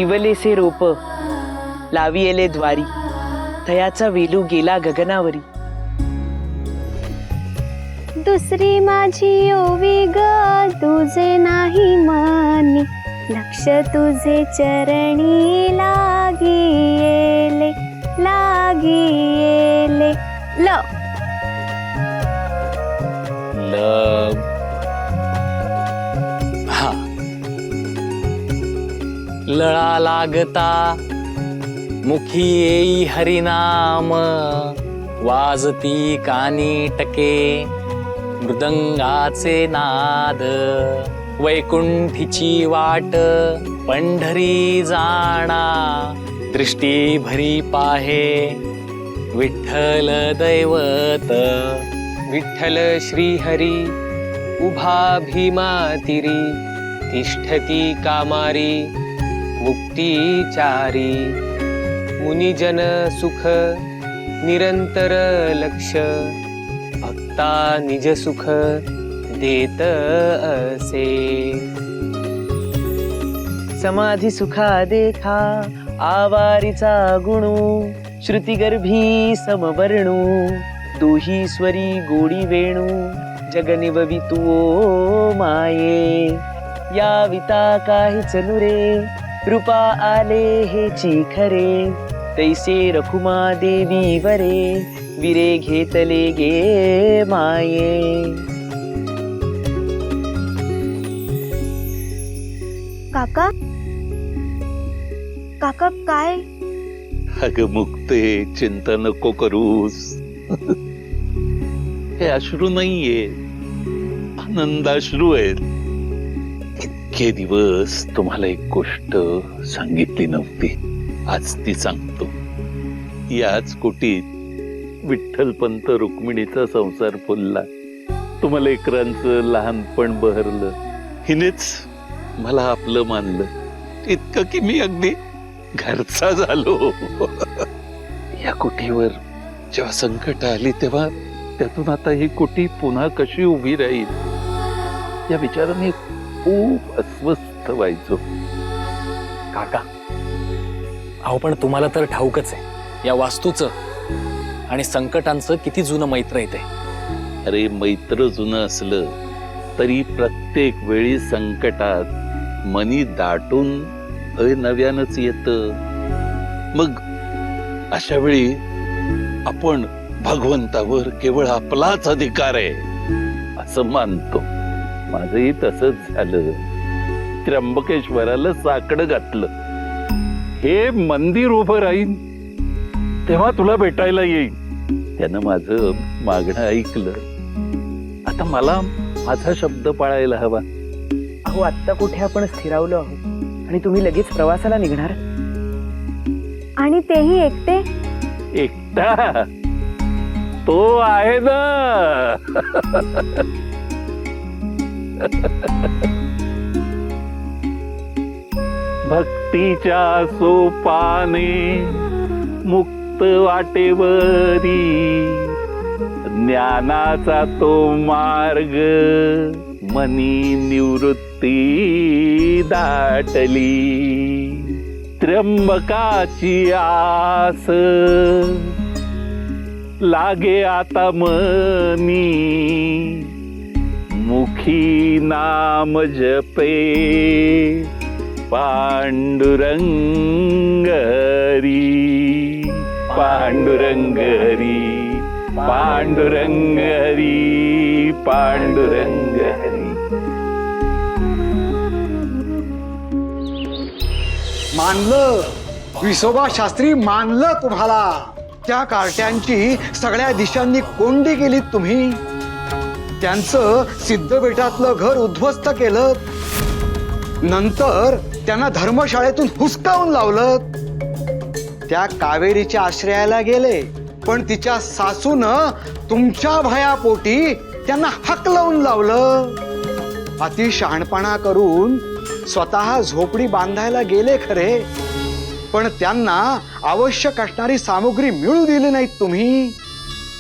इवलेसे रोप लावियले द्वारी, थयाचा वेलू गेला गगनावरी. दुसरी माझी ओवी ग तुझे नाही मानी, लक्ष तुझे चरणी लागियेले लागियेले. हा लळा लागता मुखी येई हरिनाम, वाजती कानी टके मृदंगाचे नाद. वैकुंठीची वाट पंढरी जाणा, दृष्टी भरी पाहे विठ्ठल दैवत. विठ्ठल श्रीहरी उभा भीमा तिरी, तिष्ठती कामारी मुक्तीचारी. मुनिजन सुख निरंतर लक्ष, भक्ता निज सुख देत असे. समाधी सुखा देखा आवारीचा गुणू, श्रुतिगर्भी समवर्णू. दोही स्वरी गोडी वेणू, जगनिववी तू ओ माये. याविता काहीच नुरे, रूपा आले हेची खरे. तैसे रखुमा देवी वरे, विरे घेतले गे माये. काका काका काय? अगं मुक्ते, चिंता नको करूस. हे अश्रू नाहीये, आनंदाश्रू आहेत. इतके दिवस तुम्हाला एक गोष्ट सांगितली नव्हती, आज ती सांगतो. याच कुटीत विठ्ठलपंत रुक्मिणीचा संसार फुलला. तुम्हाला लेकरांचं लहानपण बहरलं. हिनेच मला आपलं मानलं, इतकं की मी अगदी घरचा झालो. या कुटीवर जेव्हा संकट आली तेव्हा त्यातून आता ही कुटी पुन्हा कशी उभी राहील या विचाराने खूप अस्वस्थ व्हायचो. काका, अहो पण तुम्हाला तर ठाऊकच आहे या वास्तूचं आणि संकटांचं किती जुनं मैत्र येते. अरे मैत्र जुनं असलं तरी प्रत्येक वेळी संकटात मनी दाटून नव्यानच येतं. मग अशा वेळी आपण भगवंतावर केवळ आपलाच अधिकार आहे असं मानतो. माझंही तसंच झालं. त्र्यंबकेश्वराला साकडं घातलं. हे मंदिर उभं राहीन तेव्हा तुला भेटायला येईन. त्यानं माझं मागणं ऐकलं. आता मला माझा शब्द पाळायला हवा. अहो आत्ता कुठे आपण स्थिरावलो आहोत आणि तुम्ही लगेच प्रवासाला निघणार. आणि तेही एकटे. एकटा तो आहे ना. भक्तीच्या सोपाने मुक्त वाटेवरी, ज्ञानाचा तो मार्ग मनी निवृत्ती दाटली. त्र्यंबकाची आस लागे आता मनी, मुखी नाम जपे पांडुरंग हरी. पांडुरंग हरी, पांडुरंग हरी, पांडुरंग हरी. मानलं विसोबा शास्त्री, मानलं तुम्हाला. त्या कार्ट्यांची सगळ्या दिशांनी कोंडी केलीत तुम्ही. त्यांचं सिद्धबेटातलं घर उद्ध्वस्त केलं. नंतर त्यांना धर्मशाळेतून हुसकावून लावलं. त्या कावेरीच्या आश्रयाला गेले, पण तिच्या सासूनं तुमच्या भयापोटी त्यांना हकलवून लावलं. अति शहाणपणा करून स्वतः झोपडी बांधायला गेले खरे, पण त्यांना आवश्यक असणारी सामुग्री मिळू दिली नाहीत तुम्ही.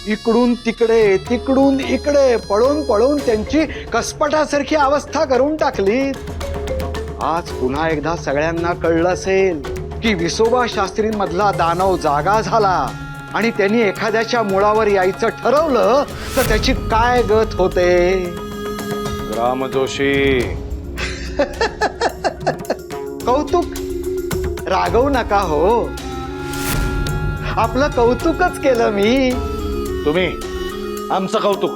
इकडून तिकडे तिकडून इकडे पळून पळून त्यांची कसपटासारखी अवस्था करून टाकली. आज पुन्हा एकदा सगळ्यांना कळलं असेल की विसोबा शास्त्रींमधला दानव जागा झाला आणि त्यांनी एखाद्याच्या मुळावर यायचं ठरवलं तर त्याची काय गत होते. रामजोशी, कौतुक रागवू नका हो. आपलं कौतुकच केलं मी. तुम्ही आमचं कौतुक.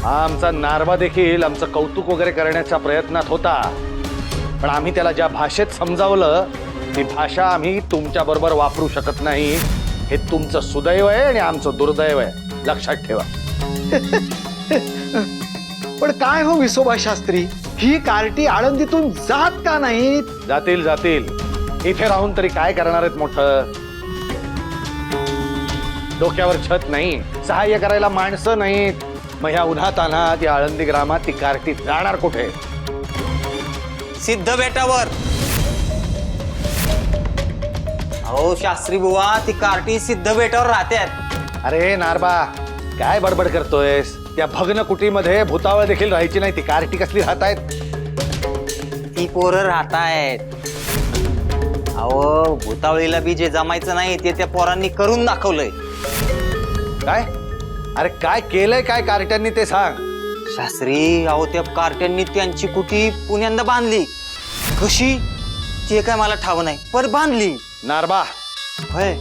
आमचा नारबा देखील आमचं कौतुक वगैरे करण्याच्या प्रयत्नात होता, पण आम्ही त्याला ज्या भाषेत समजावलं ती भाषा आम्ही तुमच्या बरोबर वापरू शकत नाही. हे तुमचं सुदैव आहे आणि आमचं दुर्दैव आहे, लक्षात ठेवा. पण काय हो विसोबा शास्त्री, ही कार्टी आळंदीतून जात का नाहीत? जातील जातील. इथे राहून तरी काय करणार आहेत मोठं? डोक्यावर छत नाही, सहाय्य करायला माणसं नाहीत. मग ह्या उन्हातान्हात या आळंदी ग्रामात ती कार्टी जाणार कुठे? सिद्ध बेटावर. अहो शास्त्री बुवा, ती कार्टी सिद्ध बेटावर राहतात. अरे नारबा, काय बडबड करतोयस? त्या भग्न कुटीमध्ये भूतावळ देखील राहायची नाही, ती कार्टी कसली राहतायत? ती पोरं राहतायत. अहो भूतावळीला बी जे जमायचं नाही ते त्या पोरांनी करून दाखवलंय. काय? अरे काय केलंय काय कार्ट्यांनी ते सांग. शास्त्री, अहो त्या कार्ट्यांनी त्यांची कुटी पुण्यांदा बांधली. कशी ते काय मला ठाव नाही, पण बांधली. नारबा, होय.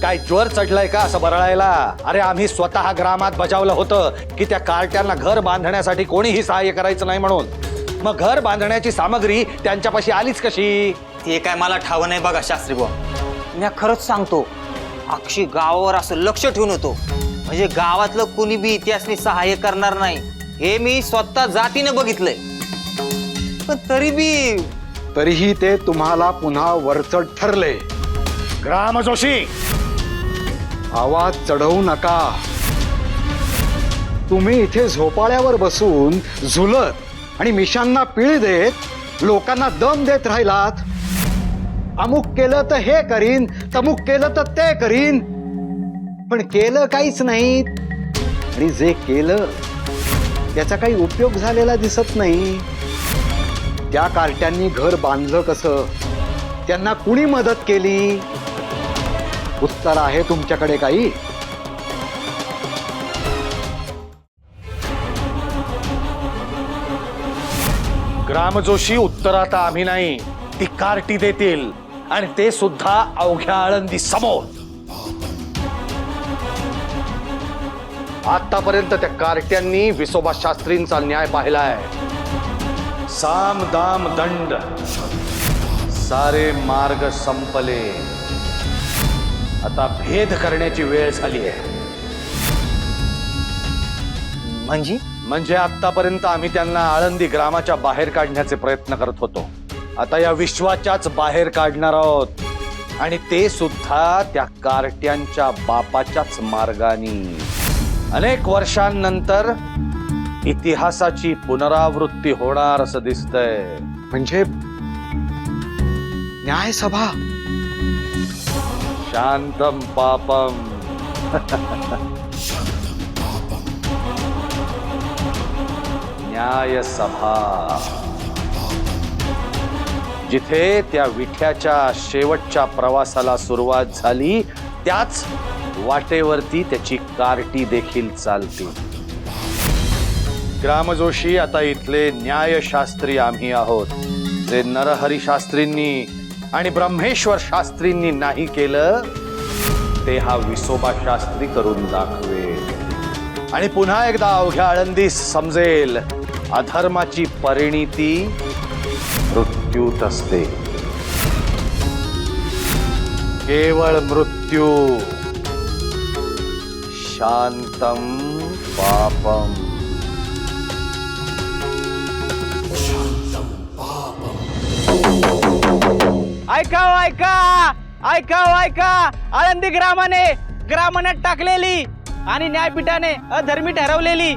काय ज्वर चढलाय का असं बरळायला? अरे आम्ही स्वतः ग्रामात बजावलं होतं की त्या कार्ट्यांना घर बांधण्यासाठी कोणीही सहाय्य करायचं नाही म्हणून. मग घर बांधण्याची सामग्री त्यांच्यापाशी आलीच कशी? ते काय मला ठाव नाही बघा शास्त्री बुवा. मी खरंच सांगतो, अक्षी गावावर असं लक्ष ठेवून होतो, म्हणजे गावातलं कुणी बी इतिहासनी सहाय्य करणार नाही हे मी स्वतः जातीने बघितलंय. पण तरीही ते तुम्हाला पुन्हा वरचढ ठरले. ग्रामजोशी, आवाज चढवू नका. तुम्ही इथे झोपाळ्यावर बसून झुलत आणि मिशांना पीळ देत लोकांना दम देत राहिलात. अमुक केलं तर हे करीन, तमुक केलं तर ते करीन, पण केलं काहीच नाही. आणि जे केलं त्याचा काही उपयोग झालेला दिसत नाही. त्या कार्ट्यांनी घर बांधलं कसं? त्यांना कुणी मदत केली? उत्तर आहे तुमच्याकडे काही? ग्रामजोशी, उत्तर आता आम्ही नाही, ती कार्टी देतील, आणि ते सुद्धा अवघ्या आळंदी समोर. आतापर्यंत त्या कार्ट्यांनी विसोबा शास्त्रींचा न्याय पाहिलाय. साम दाम दंड सारे मार्ग संपले. आता भेद करण्याची वेळ झाली आहे. म्हणजे आतापर्यंत आम्ही त्यांना आळंदी ग्रामाच्या बाहेर काढण्याचे प्रयत्न करत होतो. आता या विश्वाच्याच बाहेर काढणार आहोत, आणि ते सुद्धा त्या कार्ट्यांच्या बापाच्याच मार्गाने. अनेक वर्षांनंतर इतिहासाची पुनरावृत्ती होणार असं दिसतंय. म्हणजे न्यायसभा. शांतम पापम. न्यायसभा, जिथे त्या विठ्याच्या शेवटच्या प्रवासाला सुरुवात झाली त्याच वाटेवरती त्याची कार्टी देखील चालते. ग्रामजोशी, आता इथले न्यायशास्त्री आम्ही आहोत. जे नरहरी शास्त्रींनी आणि ब्रह्मेश्वर शास्त्रींनी नाही केलं ते हा विसोबा शास्त्री करून दाखवेल. आणि पुन्हा एकदा अवघ्या आळंदीस समजेल, अधर्माची परिणिती मृत्यूत असते. केवळ मृत्यू. शांतम पापम. ऐका आळंदी ग्रामाने टाकलेली आणि न्यायपीठाने अधर्मी ठरवलेली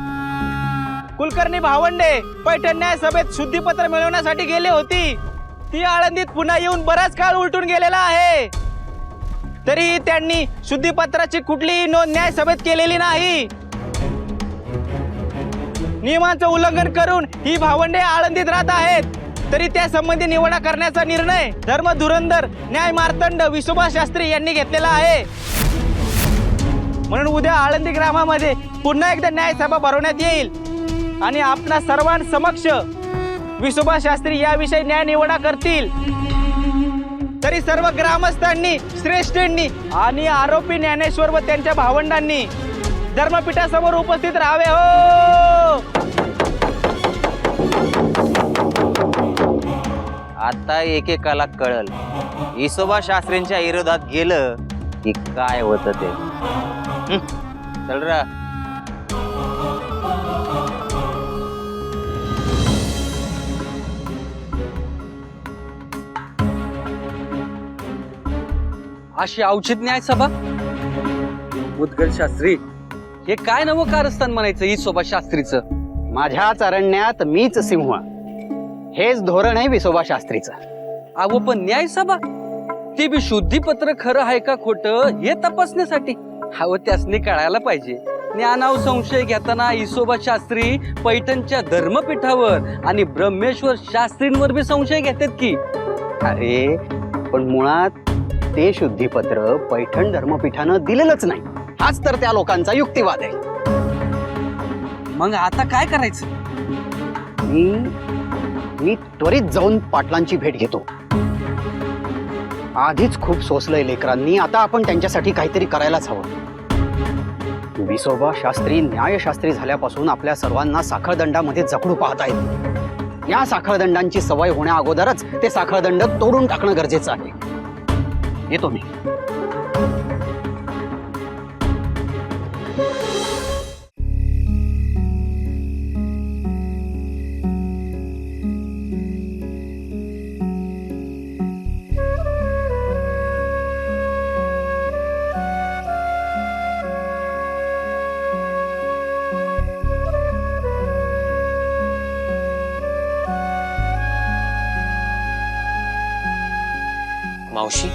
कुलकर्णी भावंडे पैठण न्याय सभेत शुद्धीपत्र मिळवण्यासाठी गेली होती. ती आळंदीत पुन्हा येऊन बराच काळ उलटून गेलेला आहे, तरीही त्यांनी शुद्धीपत्राची कुठलीही नोंद न्यायसभेत केलेली नाही. नियमांचं उल्लंघन करून ही भावंडे आळंदीत राहत आहेत, तरी त्या संबंधी निवडा करण्याचा निर्णय धर्म धुरंधर न्याय मार्तंड विसोबा शास्त्री यांनी घेतलेला आहे. म्हणून उद्या आळंदी ग्रामामध्ये पुन्हा एकदा न्यायसभा भरवण्यात येईल आणि आपणा सर्वांसमक्ष विसोबा शास्त्री याविषयी न्याय निवडा करतील. तरी सर्व ग्रामस्थांनी, श्रेष्ठींनी आणि आरोपी ज्ञानेश्वर व त्यांच्या भावंडांनी धर्मपीठासमोर उपस्थित राहावे. हो, आता एकेकाला कळल विसोबा शास्त्रींच्या विरोधात गेलं की काय होतं ते. चल रा. अशी औचित न्याय सभा? मुदगल शास्त्री, हे काय नवं कारस्थान म्हणायचं विसोबा शास्त्रीचं? माझ्याच अरण्यात मीच सिंह, हेच धोरण आहे विसोबा शास्त्रीचं. अहो पण न्याय सभा ते बी शुद्धीपत्र खरं आहे का खोटं हे तपासण्यासाठी. अहो त्यासनी कळायला पाहिजे. ज्ञानाव संशय घेताना विसोबा शास्त्री पैठणच्या धर्मपीठावर आणि ब्रह्मेश्वर शास्त्रींवर बी संशय घेतात की. अरे पण मुळात ते शुद्धीपत्र पैठण धर्मपीठानं दिलेलंच नाही, हाच तर त्या लोकांचा युक्तिवाद आहे. मग आता काय करायचं? मी त्वरित जाऊन पाटलांची भेट घेतो. आधीच खूप सोसलंय लेकरांनी, आता आपण त्यांच्यासाठी काहीतरी करायलाच हवं. विसोबा शास्त्री न्यायशास्त्री झाल्यापासून आपल्या सर्वांना साखळदंडामध्ये जखडू पाहतायत. या साखळदंडांची सवय होण्या अगोदरच ते साखळदंड तोडून टाकणं गरजेचं आहे. येतो मी. मावशी,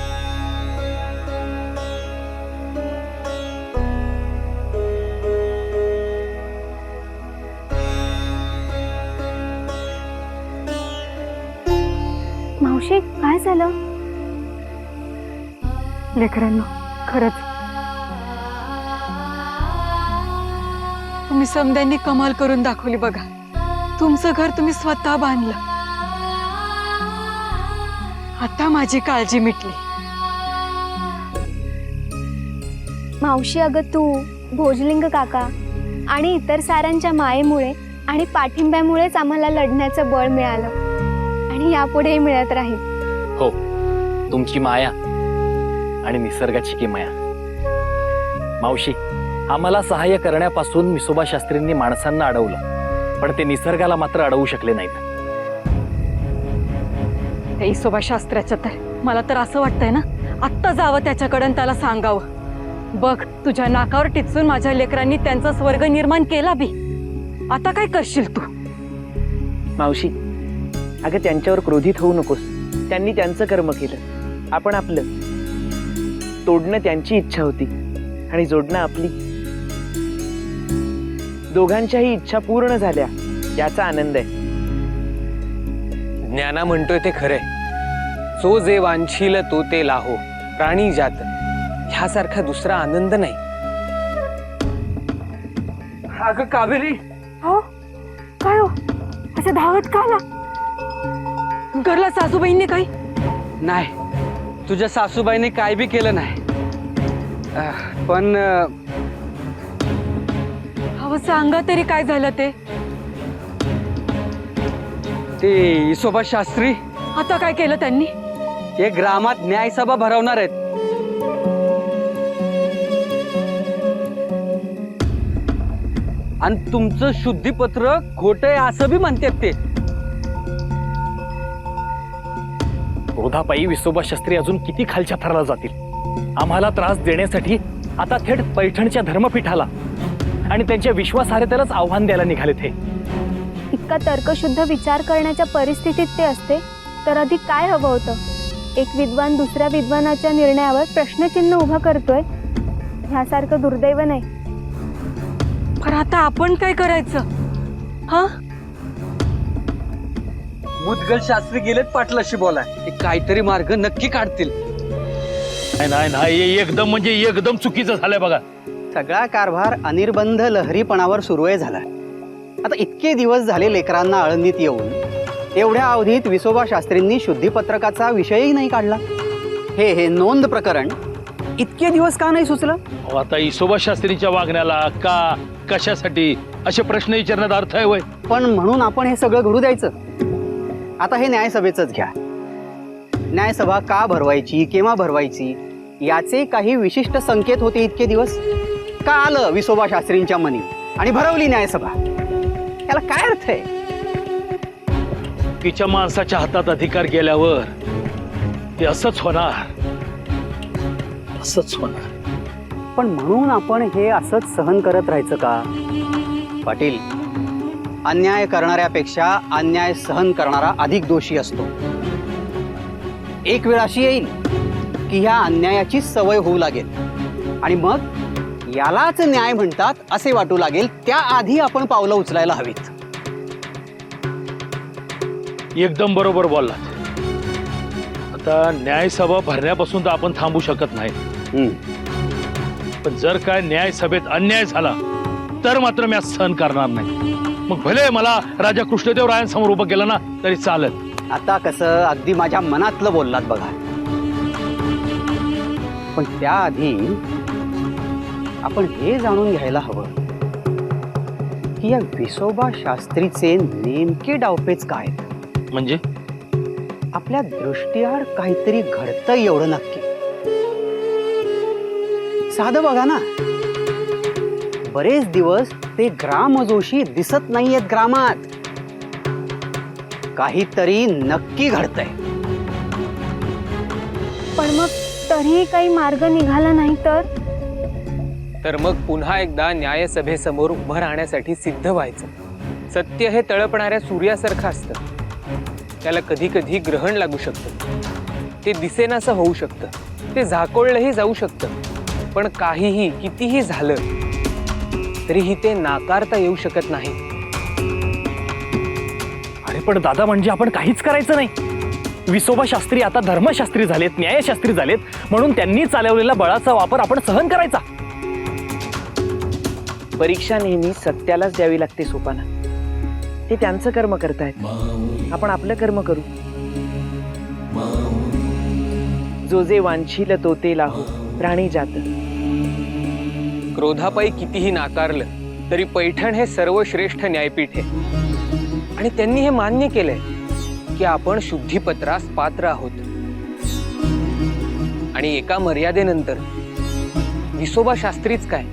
मावशी काय झालं? लेकरांनो, खरंच तुम्ही समद्यांनी कमाल करून दाखवली बघा. तुमचं घर तुम्ही स्वतः बांधलं. आता माझी काळजी मिटली. मावशी, अगं तू, भोजलिंग काका आणि इतर साऱ्यांच्या मायेमुळे आणि पाठिंब्यामुळेच आम्हाला लढण्याचं बळ मिळालं आणि यापुढेही मिळत राहील. हो, तुमची माया आणि निसर्गाची किमया. मावशी, आम्हाला सहाय्य करण्यापासून विसोबा शास्त्रींनी माणसांना अडवलं, पण ते निसर्गाला मात्र अडवू शकले नाहीत. त्या विसोबा शास्त्राच्या तर मला तर असं वाटतंय ना, आत्ता जावं त्याच्याकडे त्याला सांगावं, बघ तुझ्या नाकावर टिचून माझ्या लेकरांनी त्यांचा स्वर्ग निर्माण केला बी. आता काय करशील तू? मावशी, अगं त्यांच्यावर क्रोधित होऊ नकोस. त्यांनी त्यांचं कर्म केलं, आपण आपलं. तोडणं त्यांची इच्छा होती आणि जोडणं आपली. दोघांच्याही इच्छा पूर्ण झाल्या, याचा आनंद आहे. ज्ञाना म्हणतोय ते खरंय. जो जे वांछील तो ते लाहो, प्राणी जात ह्यासारखा दुसरा आनंद नाही. अगं कावेरी, हो काय हो, असं धावत का आला? घरला सासूबाईंनी काही? नाही, तुझ्या सासूबाईने काय बी केलं नाही. पण अहो सांगा तरी काय झालं ते? ते विसोबा शास्त्री आता काय केलं त्यांनी? हे ग्रामात न्यायसभा भरवणार आहेत. आणि तुमचं शुद्धीपत्र खोटं आहे असं बी म्हणतात ते. क्रोधापायी विसोबा शास्त्री अजून किती खालच्या थराला जातील. आम्हाला त्रास देण्यासाठी आता थेट पैठणच्या धर्मपीठाला आणि त्यांच्या विश्वासार्हतेलाच आव्हान द्यायला निघाले ते. इतका तर्कशुद्ध विचार करण्याच्या परिस्थितीत ते असते तर अधिक काय हवं होतं? एक विद्वान दुसऱ्या विद्वानाच्या निर्णयावर प्रश्नचिन्ह उभं करतोय, ह्यासारखं दुर्दैव नाही. पण आता आपण काय करायचं? हा, मुदगल शास्त्री गेलेत पाटलाशी बोलाय. ते काहीतरी मार्ग नक्की काढतील. नाही नाही एकदम म्हणजे एकदम चुकीचं झालंय बघा. सगळा कारभार अनिर्बंध लहरीपणावर सुरू झाला. आता इतके दिवस झाले लेकरांना आळंदीत येऊन, एवढ्या अवधीत विसोबा शास्त्रींनी शुद्धीपत्रकाचा विषयही नाही काढला. हे नोंद प्रकरण इतके दिवस का नाही सुचलं? अहो, आता इसोबा शास्त्रीच्या वागण्याला का कशासाठी असे प्रश्न विचारण्यात अर्थ आहे वय? पण म्हणून आपण हे सगळं घडू द्यायचं? आता हे न्यायसभेचंच घ्या. न्यायसभा का भरवायची, केव्हा भरवायची, याचे काही विशिष्ट संकेत होते इतके दिवस. का आलं विसोबा शास्त्रींच्या मनी आणि भरवली न्यायसभा? याला काय अर्थ आहे? तिच्या माणसाच्या हातात अधिकार गेल्यावर ते असंच होणार, असंच होणार. पण म्हणून आपण हे असंच सहन करत राहायचं का? पाटील, अन्याय करणाऱ्यापेक्षा अन्याय सहन करणारा अधिक दोषी असतो. एक वेळ अशी येईल की ह्या अन्यायाची सवय होऊ लागेल आणि मग यालाच न्याय म्हणतात असे वाटू लागेल. त्याआधी आपण पावलं उचलायला हवीत. एकदम बरोबर बोललात. आता न्यायसभा भरण्यापासून तर आपण थांबू शकत नाही, पण जर काय न्यायसभेत अन्याय झाला तर मात्र मी सहन करणार नाही. मग भले मला राजा कृष्णदेव रायांसमोर उभं केलं ना तरी चालेल. आता कसं अगदी माझ्या मनातलं बोललात बघा. पण त्याआधी आपण हे जाणून घ्यायला हवं की या विसोबा शास्त्रीचे नेमके डावपेच काय. म्हणजे आपल्या दृष्टीआड काहीतरी घडतंय एवढं नक्की. साधं बघा ना, बरेच दिवस ते ग्रामजोशी दिसत नाहीयेत ग्रामात. काहीतरी नक्की घडतंय. पण मग तरीही काही मार्ग निघाला नाही तर मग पुन्हा एकदा न्यायसभेसमोर उभं राहण्यासाठी सिद्ध व्हायचं. सत्य हे तळपणाऱ्या सूर्यासारखं असतं. त्याला कधी कधी ग्रहण लागू शकतं. ते दिसेनासं होऊ शकतं. ते झाकोळलंही जाऊ शकतं. पण काहीही कितीही झालं तरीही ते नाकारता येऊ शकत नाही. अरे पण दादा, म्हणजे आपण काहीच करायचं नाही? विसोबा शास्त्री आता धर्मशास्त्री झालेत, न्यायशास्त्री झालेत, म्हणून त्यांनी चालवलेला बळाचा वापर आपण सहन करायचा? परीक्षा नेहमी सत्यालाच द्यावी लागते सोपाना. ते त्यांचं कर्म करतायत, आपण आपलं कर्म करू. जो जे वांछील तो ते लाहो, प्राणी जात. क्रोधापायी कितीही नाकारलं तरी पैठण हे सर्वश्रेष्ठ न्यायपीठ आहे आणि त्यांनी हे मान्य केलंय की आपण शुद्धीपत्रास पात्र आहोत. आणि एका मर्यादेनंतर विसोबा शास्त्रीच काय,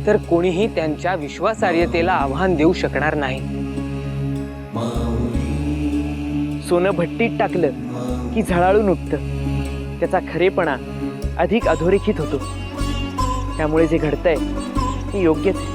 तर कोणीही त्यांच्या विश्वासार्हतेला आव्हान देऊ शकणार नाही. सोनं भट्टीत टाकलं की झळाळून उठतं. त्याचा खरेपणा अधिक अधोरेखित होतो. त्यामुळे जे घडतंय ते योग्यच आहे.